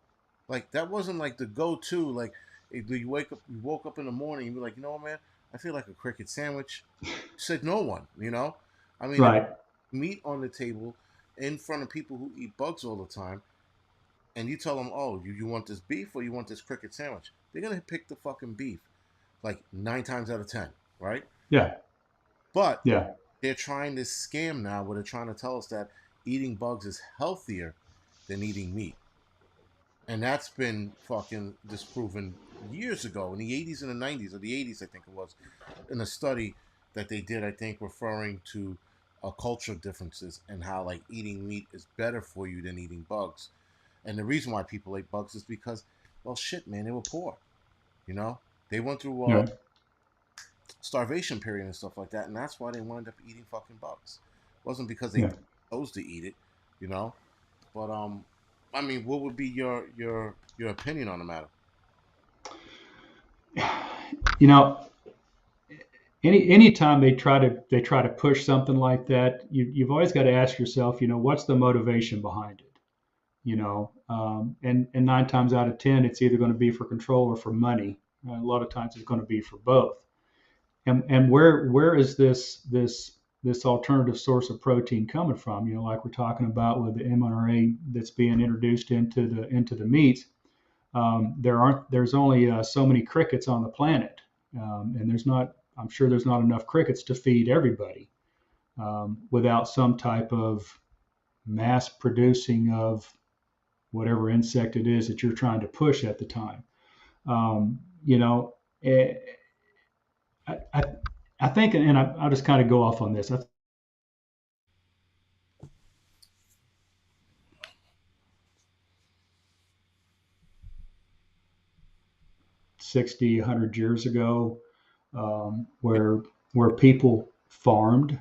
Like that wasn't like the go-to. Like if you woke up in the morning, you be like, you know what, man, I feel like a cricket sandwich. Said no one, you know. I mean, if Right. meat on the table in front of people who eat bugs all the time, and you tell them, oh, you want this beef or you want this cricket sandwich, they're gonna pick the fucking beef, like 9 times out of 10, right? Yeah. But Yeah. they're trying this scam now where they're trying to tell us that eating bugs is healthier than eating meat. And that's been fucking disproven years ago in the 80s and the 90s, or the 80s, I think it was, in a study that they did, I think, referring to cultural differences and how like eating meat is better for you than eating bugs. And the reason why people ate bugs is because, well, shit, man, they were poor. You know, they went through Yeah. starvation period and stuff like that, and that's why they wound up eating fucking bugs. It wasn't because they Yeah. chose to eat it, you know. But I mean, what would be your opinion on the matter? You know, anytime they try to push something like that, you've always got to ask yourself, what's the motivation behind it? And 9 times out of 10, it's either going to be for control or for money. A lot of times, it's going to be for both. And where is this alternative source of protein coming from? Like we're talking about with the mRNA that's being introduced into the meats. There's only so many crickets on the planet, and I'm sure there's not enough crickets to feed everybody, without some type of mass producing of whatever insect it is that you're trying to push at the time. You know, eh, I, I think, and I'll just kind of go off on this. I 60, 100 years ago, where people farmed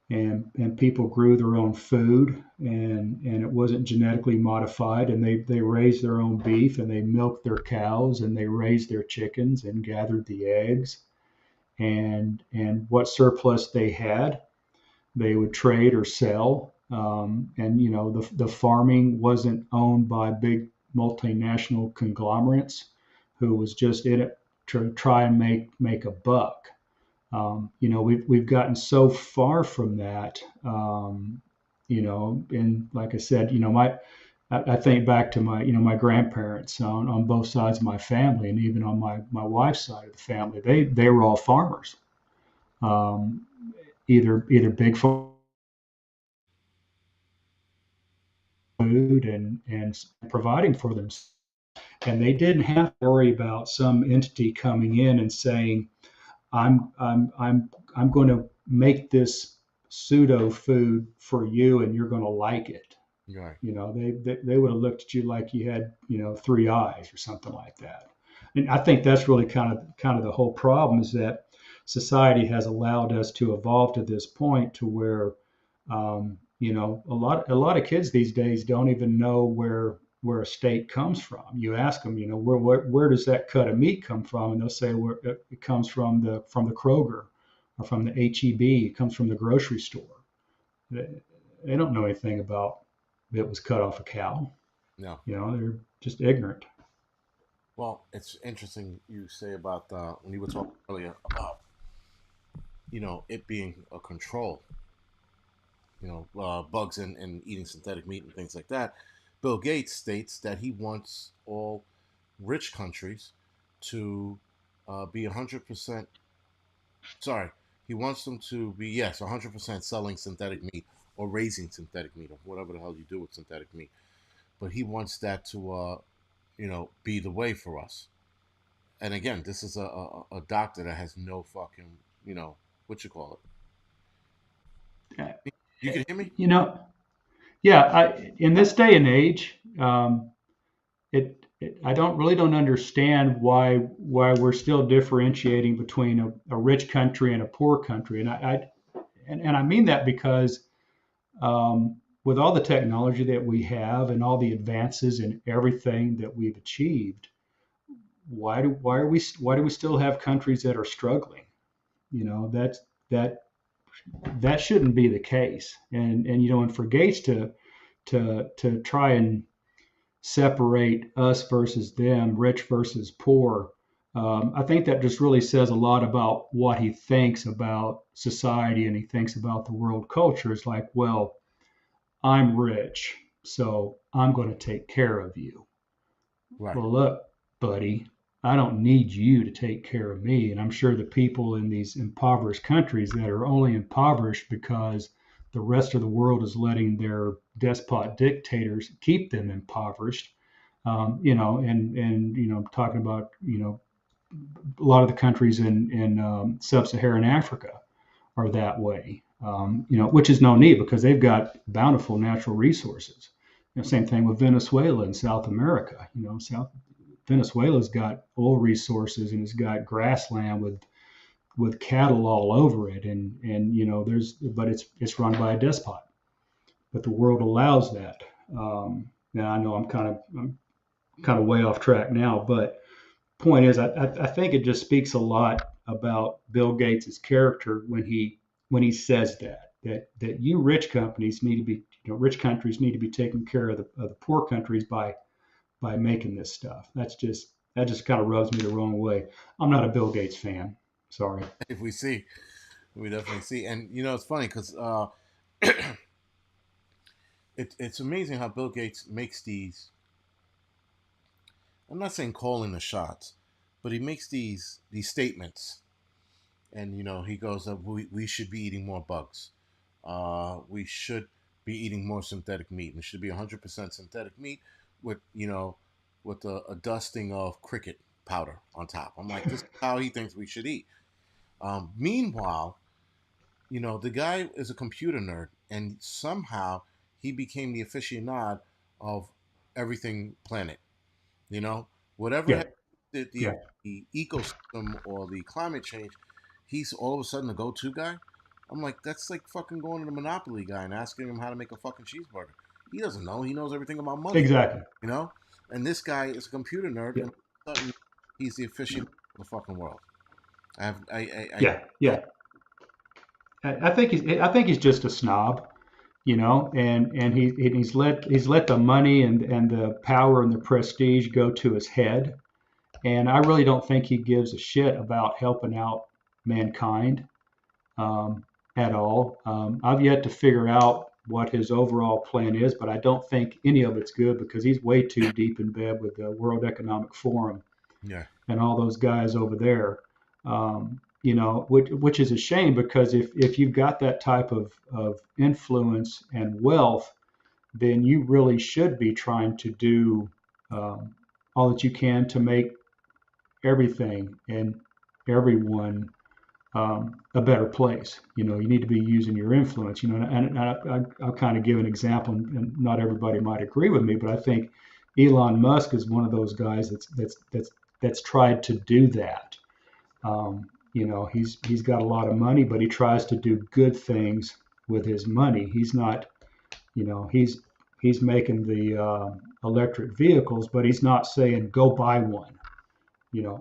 and people grew their own food, and it wasn't genetically modified, and they raised their own beef, and they milked their cows, and they raised their chickens and gathered the eggs, and what surplus they had they would trade or sell. And the farming wasn't owned by big multinational conglomerates who was just in it to try and make a buck. We've gotten so far from that. And like I said, I think back to my grandparents on both sides of my family, and even on my wife's side of the family. They were all farmers, um, either big food and providing for them, and they didn't have to worry about some entity coming in and saying, I'm going to make this pseudo food for you, and you're going to like it. Right. They would have looked at you like you had, three eyes or something like that. And I think that's really kind of the whole problem, is that society has allowed us to evolve to this point to where, a lot of kids these days don't even know where a steak comes from. You ask them, where does that cut of meat come from, and they'll say it comes from the Kroger or from the HEB. It comes from the grocery store. They don't know anything about it was cut off a cow. No. They're just ignorant. Well, it's interesting you say about when you were talking earlier about it being a control. Bugs and eating synthetic meat and things like that. Bill Gates states that he wants all rich countries to be 100%. Sorry, he wants them to be, yes, 100% selling synthetic meat or raising synthetic meat or whatever the hell you do with synthetic meat. But he wants that to, be the way for us. And again, this is a doctor that has no fucking, what you call Uh, it. You can hear me? You know, yeah. In this day and age, I don't understand why we're still differentiating between a rich country and a poor country, and I mean that because with all the technology that we have and all the advances in everything that we've achieved, why do we still have countries that are struggling? That that shouldn't be the case. And for Gates to try and separate us versus them, rich versus poor, I think that just really says a lot about what he thinks about society, and he thinks about the world culture. It's like, well, I'm rich, so I'm going to take care of you. Right. Well, look, buddy, I don't need you to take care of me. And I'm sure the people in these impoverished countries that are only impoverished because the rest of the world is letting their despot dictators keep them impoverished. And talking about a lot of the countries in sub-Saharan Africa are that way. Which is no need because they've got bountiful natural resources. Same thing with Venezuela in South America. South Venezuela's got oil resources and it's got grassland with cattle all over it, and but it's run by a despot. But the world allows that. Now I know I'm kind of way off track now, but point is, I think it just speaks a lot about Bill Gates's character when he says that you rich countries need to be taking care of the poor countries by making this stuff. That just kind of rubs me the wrong way. I'm not a Bill Gates fan. Sorry. If we see, we definitely see. And, it's funny because it's amazing how Bill Gates makes these, I'm not saying calling the shots, but he makes these statements. And, he goes, we should be eating more bugs. We should be eating more synthetic meat. We should be 100% synthetic meat. with with a dusting of cricket powder on top. I'm like, this is how he thinks we should eat. Meanwhile, the guy is a computer nerd, and somehow he became the aficionado of everything planet. You know, whatever Yeah. happened to Yeah. the ecosystem or the climate change, he's all of a sudden the go-to guy. I'm like, that's like fucking going to the Monopoly guy and asking him how to make a fucking cheeseburger. He doesn't know. He knows everything about money. Exactly. You know, and this guy is a computer nerd, Yeah. and all of a sudden he's the aficionado of the fucking world. I Yeah. don't. Yeah. I think he's just a snob, and he's let the money and the power and the prestige go to his head, and I really don't think he gives a shit about helping out mankind um, at all. I've yet to figure out what his overall plan is, but I don't think any of it's good because he's way too deep in bed with the World Economic Forum Yeah, and all those guys over there. Which is a shame because if you've got that type of influence and wealth, then you really should be trying to do um, all that you can to make everything and everyone a better place. You need to be using your influence. And I'll kind of give an example, and not everybody might agree with me, but I think Elon Musk is one of those guys that's tried to do that. He's got a lot of money, but he tries to do good things with his money. He's not, he's making the electric vehicles, but he's not saying go buy one.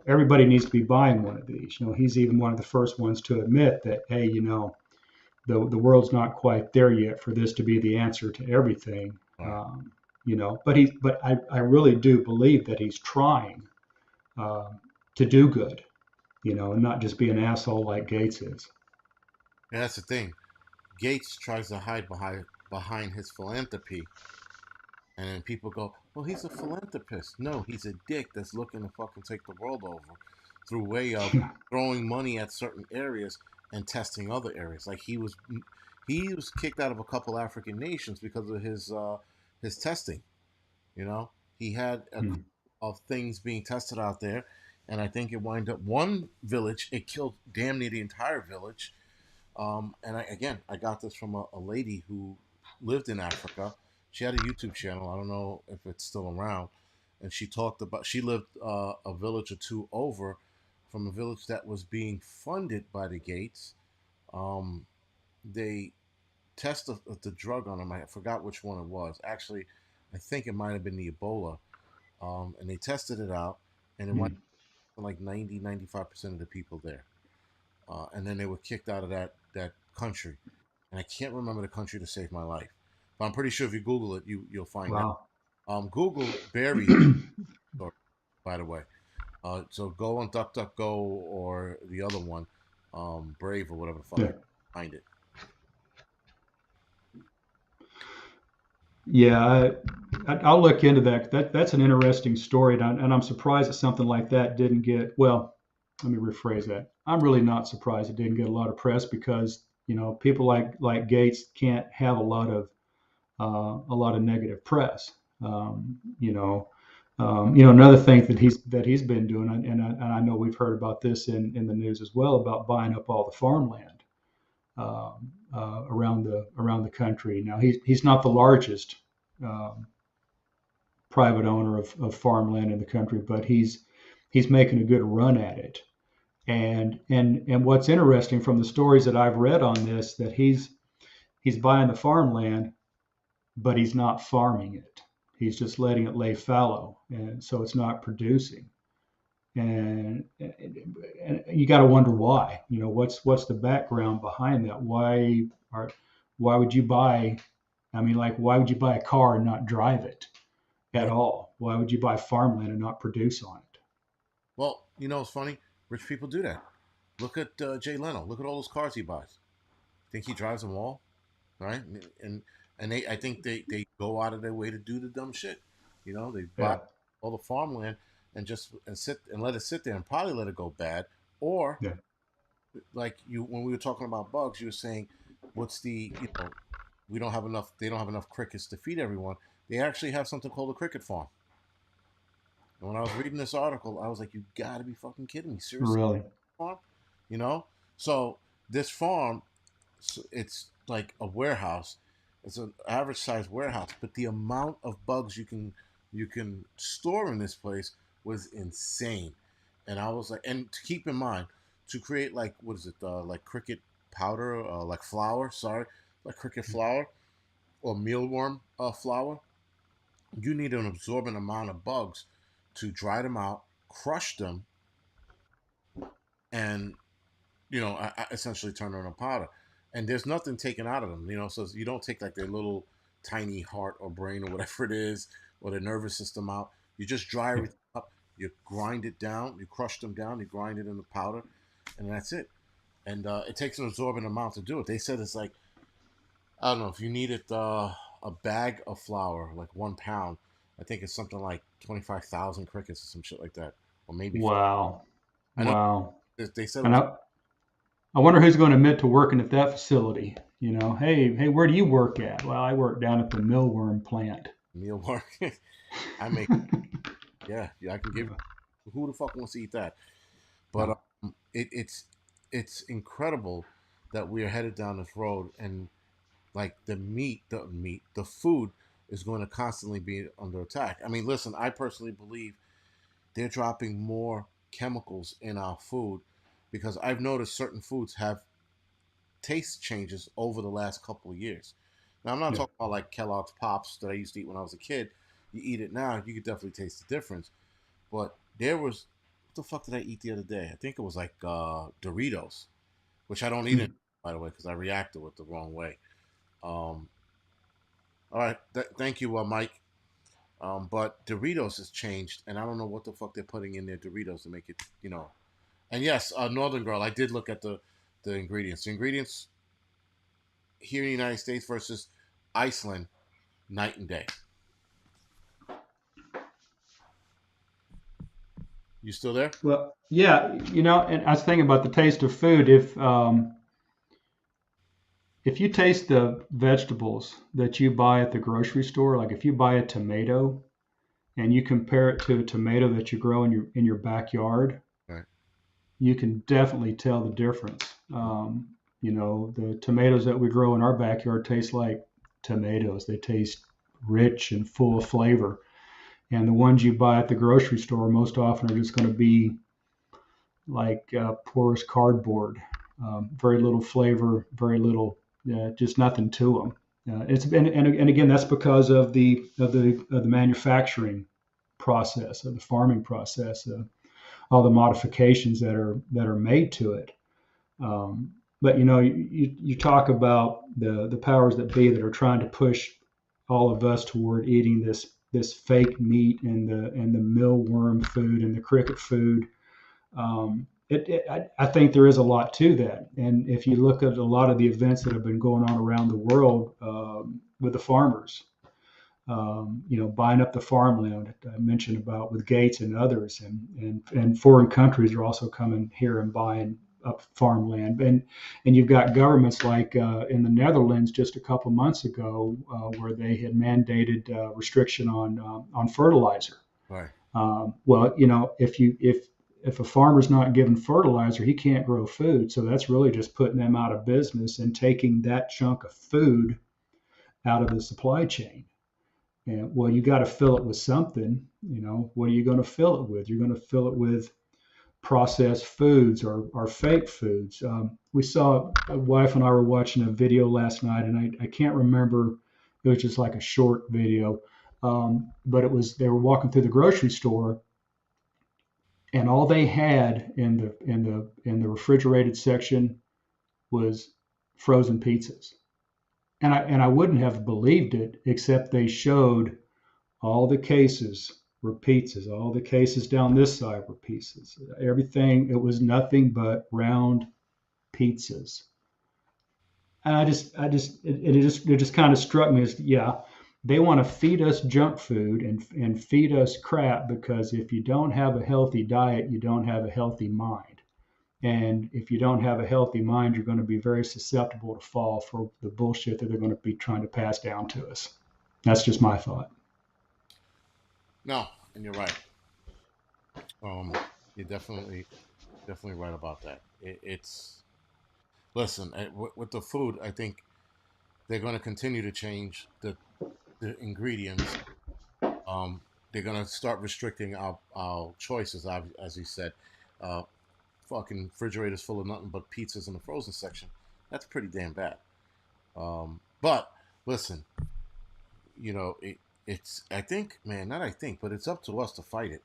Everybody needs to be buying one of these. He's even one of the first ones to admit that, hey, the world's not quite there yet for this to be the answer to everything. right. But I really do believe that he's trying uh, to do good, and not just be an asshole like Gates is. Yeah, that's the thing. Gates tries to hide behind his philanthropy, and then people go, "Well, he's a philanthropist." No, he's a dick that's looking to fucking take the world over through way of throwing money at certain areas and testing other areas. Like he was kicked out of a couple African nations because of his testing. You know, he had a couple Hmm. of things being tested out there, and I think it wound up one village. It killed damn near the entire village. And I got this from a lady who lived in Africa. She had a YouTube channel. I don't know if it's still around. And she lived a village or two over from a village that was being funded by the Gates. Um, they tested the drug on them. I forgot which one it was. Actually, I think it might have been the Ebola. And they tested it out, and it went Hmm. like 90-95% of the people there. And then they were kicked out of that country. And I can't remember the country to save my life, but I'm pretty sure if you Google it, you'll find out. Wow. Google berries, by the way. So go on DuckDuckGo or the other one, Brave or whatever the fuck Yeah. you find it. Yeah, I'll look into that. That's an interesting story, and I'm surprised that something like that didn't get. Well, let me rephrase that. I'm really not surprised it didn't get a lot of press because people like Gates can't have a lot of negative press. Another thing that he's been doing, and I know we've heard about this in the news as well about buying up all the farmland around the country. Now he's not the largest um, private owner of farmland in the country, but he's making a good run at it. And what's interesting from the stories that I've read on this that he's buying the farmland, but he's not farming it. He's just letting it lay fallow, and so it's not producing. And you got to wonder why. What's the background behind that? Are why would you buy? I mean, like, why would you buy a car and not drive it at Right. all? Why would you buy farmland and not produce on it? Well, it's funny. Rich people do that. Look at Jay Leno. Look at all those cars he buys. Think he drives them all, right? And I think they go out of their way to do the dumb shit. They buy Yeah, all the farmland and just let it sit there and probably let it go bad. Or yeah, like you when we were talking about bugs, you were saying, what's the we don't have enough. They don't have enough crickets to feed everyone. they actually have something called a cricket farm. And when I was reading this article, I was like, "You gotta be fucking kidding me! Seriously, Really? farm?" You know? So this farm, it's like a warehouse. It's an average size warehouse, but the amount of bugs you can store in this place was insane. And I was like, and to keep in mind, to create like what is it, like cricket powder, like flour, sorry, like cricket flour or mealworm flour, you need an absorbent amount of bugs to dry them out, crush them, and essentially turn them into powder. And there's nothing taken out of them, so you don't take like their little tiny heart or brain or whatever it is, or their nervous system out. You just dry Yeah. everything up, you grind it down, you crush them down, you grind it into powder, and that's it. And it takes an absorbent amount to do it. They said it's like, I don't know, if you needed a bag of flour, like 1 pound, I think it's something like 25,000 crickets or some shit like that, or maybe. Wow. I know Wow. they said it And was I wonder who's going to admit to working at that facility. Hey, where do you work at? Well, I work down at the millworm plant. meal work. I make, yeah, I can give. Who the fuck wants to eat that? But No. it's incredible that we are headed down this road, and like the food is going to constantly be under attack. I mean, listen, I personally believe they're dropping more chemicals in our food because I've noticed certain foods have taste changes over the last couple of years. Now, I'm not Yeah. talking about like Kellogg's Pops that I used to eat when I was a kid. You eat it now, you could definitely taste the difference. But there was, what the fuck did I eat the other day? I think it was like Doritos, which I don't eat it, Mm. by the way, because I reacted with the wrong way. Um, all right, thank you, Mike. But Doritos has changed, and I don't know what the fuck they're putting in their Doritos to make it. And yes, Northern Girl, I did look at the ingredients. The ingredients here in the United States versus Iceland, night and day. You still there? Well, yeah, and I was thinking about the taste of food. If you taste the vegetables that you buy at the grocery store, like if you buy a tomato and you compare it to a tomato that you grow in your backyard, Right. you can definitely tell the difference. The tomatoes that we grow in our backyard taste like tomatoes. They taste rich and full of flavor. And the ones you buy at the grocery store most often are just going to be like porous cardboard, very little flavor, very little, just nothing to them. It's been, and again, that's because of the manufacturing process, of the farming process, all the modifications that are made to it. But you talk about the powers that be that are trying to push all of us toward eating this fake meat and the mealworm food and the cricket food. I think there is a lot to that. And if you look at a lot of the events that have been going on around the world with the farmers, buying up the farmland I mentioned about with Gates and others, and foreign countries are also coming here and buying up farmland, and you've got governments like in the Netherlands just a couple months ago where they had mandated restriction on fertilizer. Right. Well, if a farmer's not given fertilizer, he can't grow food. So that's really just putting them out of business and taking that chunk of food out of the supply chain. And well, you got to fill it with something. What are you going to fill it with? You're going to fill it with processed foods or fake foods. We saw, my wife and I were watching a video last night, and I can't remember. It was just like a short video, but they were walking through the grocery store, and all they had in the refrigerated section was frozen pizzas. And I wouldn't have believed it, except they showed all the cases were pizzas. All the cases down this side were pizzas. Everything, it was nothing but round pizzas. And it just kind of struck me as, yeah, they want to feed us junk food and feed us crap, because if you don't have a healthy diet, you don't have a healthy mind. And if you don't have a healthy mind, you're going to be very susceptible to fall for the bullshit that they're going to be trying to pass down to us. That's just my thought. No, and you're right. Um, you're definitely right about that. It's listen with the food. I think they're going to continue to change the ingredients. Um, they're going to start restricting our choices, as you said. Uh, Fucking refrigerators full of nothing but pizzas in the frozen section. That's pretty damn bad. But listen, you know, it's I think, man, not I think, but it's up to us to fight it.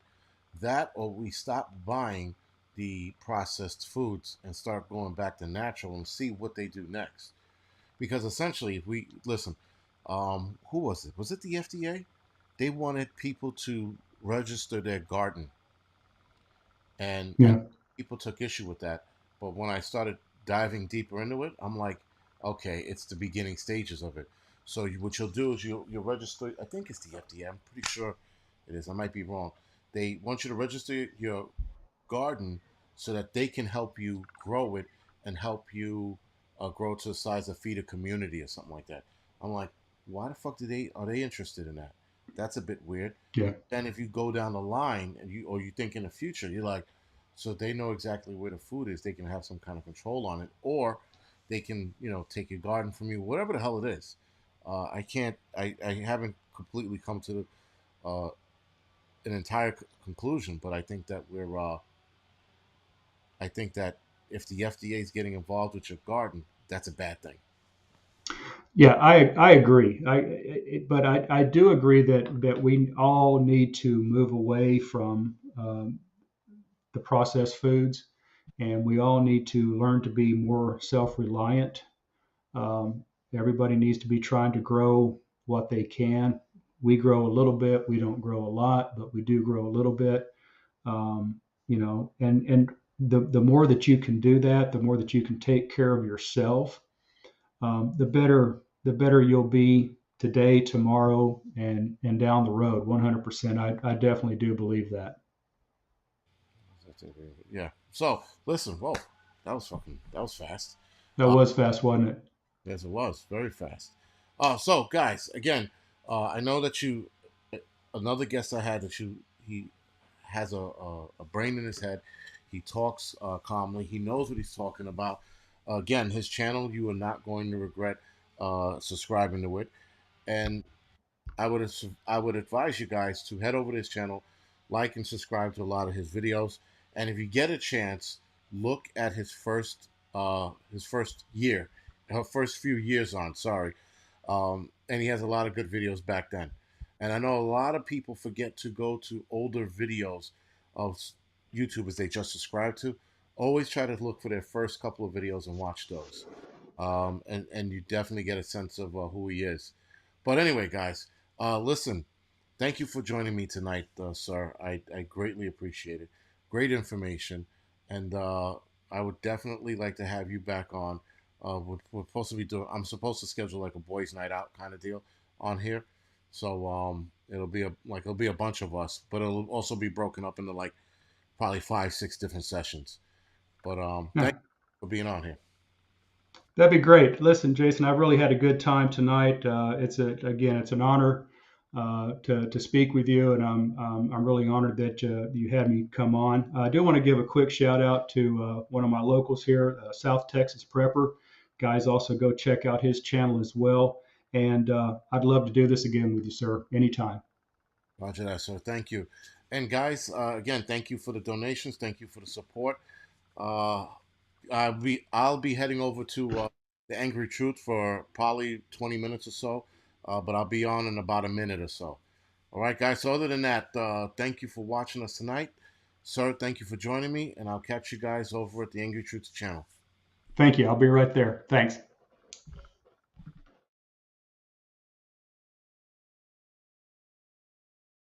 That or we stop buying the processed foods and start going back to natural and see what they do next. Because essentially, if we listen, who was it? Was it the FDA? They wanted people to register their garden, and Yeah. people took issue with that. But when I started diving deeper into it, I'm like, okay, it's the beginning stages of it. So what you'll do is you'll register. I think it's the FDA. I'm pretty sure it is. I might be wrong. They want you to register your garden so that they can help you grow it and help you grow to the size of feed a community or something like that. I'm like, why the fuck are they interested in that? That's a bit weird. Yeah. Then if you go down the line and you think in the future, you're like, so they know exactly where the food is. They can have some kind of control on it, or they can take your garden from you, whatever the hell it is. I can't. I haven't completely come to an entire conclusion, but I think that we're. I think that if the FDA is getting involved with your garden, that's a bad thing. Yeah, I agree. But I do agree that we all need to move away from the processed foods, and we all need to learn to be more self-reliant. Um, Everybody needs to be trying to grow what they can. We grow a little bit. We don't grow a lot, but we do grow a little bit. And the more that you can do that, the more that you can take care of yourself, the better you'll be today, tomorrow, and down the road. 100%. I definitely do believe that. Yeah. So listen, whoa, that was fast. That was fast, wasn't it? Yes, it was very fast. So guys, again, I know that another guest I had that he has a brain in his head. He talks calmly. He knows what he's talking about. Again, his channel, you are not going to regret subscribing to it. And I would advise you guys to head over to his channel, like and subscribe to a lot of his videos. And if you get a chance, look at his first year, her first few years on. Sorry, and he has a lot of good videos back then. And I know a lot of people forget to go to older videos of YouTubers they just subscribed to. Always try to look for their first couple of videos and watch those. And you definitely get a sense of who he is. But anyway, guys, listen, thank you for joining me tonight, sir. I greatly appreciate it. Great information, and I would definitely like to have you back on. We're supposed to be doing. I'm supposed to schedule like a boys' night out kind of deal on here, so it'll be a bunch of us, but it'll also be broken up into like probably 5, 6 different sessions. But thank Yeah, you for being on here. that'd be great. Listen, Jason, I've really had a good time tonight. It's an honor to speak with you, and I'm really honored that you had me come on. I do want to give a quick shout out to one of my locals here, South Texas Prepper. Guys, also go check out his channel as well. And I'd love to do this again with you, sir, anytime. Roger that, sir. Thank you. And guys, again, thank you for the donations. Thank you for the support. Uh, I'll be heading over to the Angry Truth for probably 20 minutes or so, but I'll be on in about a minute or so. All right, guys. So other than that, thank you for watching us tonight, sir. Thank you for joining me, and I'll catch you guys over at the Angry Truth channel. Thank you. I'll be right there. Thanks.